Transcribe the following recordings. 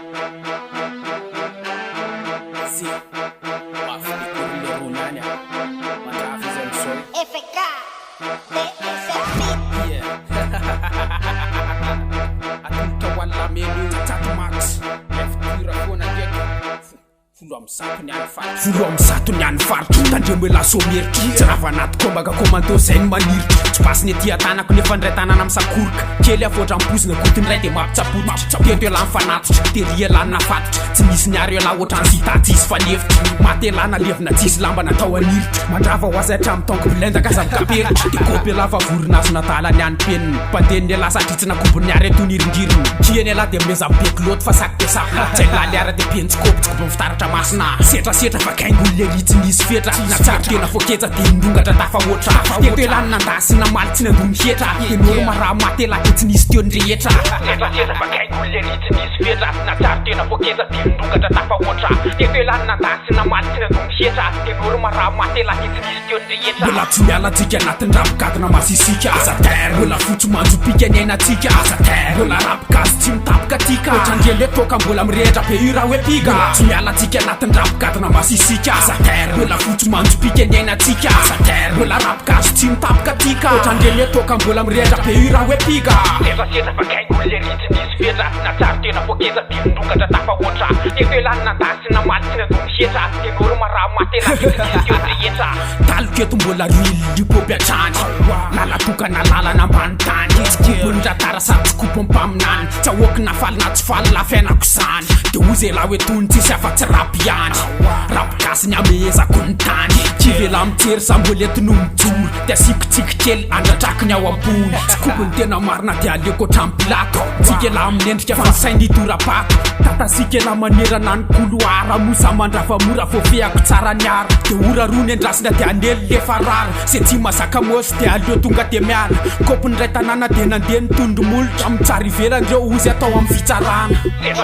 FK DSP Atutawala menu Tatu Max F-Tira Fona Gek Fulu amsato niany faritry tandremela someritry tsy rava anaty kombaga commando zay ny maniritry tsy pasiny aty atanako nefa ndray tanana misakoroka kely avoatra ampozina kotiny ray de mampitsapotry teto elany fanatitra tery elany fatitra tsy misy niary ela ohatrany zitatsy izy fanefitry maty elana levina tsisy lamba natao aniritry mandrava ho azy hatramy tongo bilendaka aza mikaperitry de kopy ela vavoronazo natala niany peniny mpandeniny ela satritsy nakobony niary atonirindririny kieny ela de meza mibeky loto fa saky de sapna tsy laliara de pentsy kopy fitaratra masina setra fa kaingolo le ritsy nisy fetra na tsara tena foketra de ndongatra tafahoatra teto elany nandasina maly tsy nandony hetra enoro maraha maty ela de tsy nisy teo ndrehetra setra fa kaingolo le ritsy nisy fetra na tsara tena foketra de ndongatra tafahoatra teto elany nandasina maly tsy nandony hetra enoro maraha maty ela de tsy nisy teo ndrehetra mbola tsy mialatsika anatin'ny rabogadina masisika azater mbola fotso manjopika ny ainatsika azater mbola rabogazy tsy mitapika tika ohatrandrele toka mbola mirehatra be io raha hoe piga tsy mialatsika anatin'ny rabogadina masisika azater mbola fotso manjopika ny ainatsika azater mbola rabogazy tsy mitapika tika ohatrandrele toka mbola mirehatra be io raha hoe piga setra fa kaingolo le ritsy nisy fetra na tsara tena foketra de ndongatra tafahoatra teto elany nandasina maly tsy nandony hetra enoro maraha maty ela de tsy nisy teo ndrehetra taloketo mbola rily lipopy atrany lalatokana lalana ambany tany itsykibonindratara sady tsy kopo ampaminany tsy ahoky nafalina tsy faly lafiainako zany de ozy ela hoe tony tsisy afa-tsy rapy ihany rapigasy ny amehezako ny tany kivela mitsery samboletino mijory de asikotsiky kely andratraky ny ao ambony tsy kopony tena marina de aleko ohatramy pilato tsika ela amin'endrika fansainidorapato tatasika ela manerana ny koloara mosa mandrafa mora fofeako tsara ny ara de ora rony andrasina de anely le farara se tsy mazaka mosy de aleo tonga de miala kopony ray tanàna de nandeha nitondro molotra mitsara ivelandreo ozy atao amin'ny fitsarana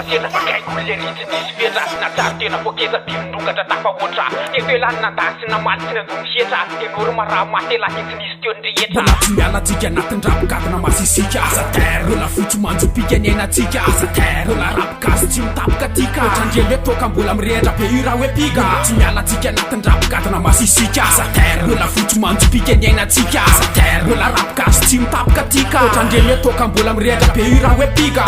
setra fa kaingolo le ritsy nisy fetra na tsara tena foketra de ndongatra tafahoatra teto elany nandasina maly tsy nandony hetra enoro maraha maty ela de tsy nisy teo ndrehetra mbola tsy mialatsika anatin'ny rabogadina masisika azater mbola fotso manjopika ny ainatsika azater mbola rabogazy tsy mitapika tika ohatrandrele toka mbola mirehatra be io raha hoe piga tsy mialatsika anatin'ny rabogadina masisika azater mbola fotso manjopika ny ainatsika azater mbola rabogazy tsy mitapika tika ohatrandrele toka mbola mirehatra be io raha hoe piga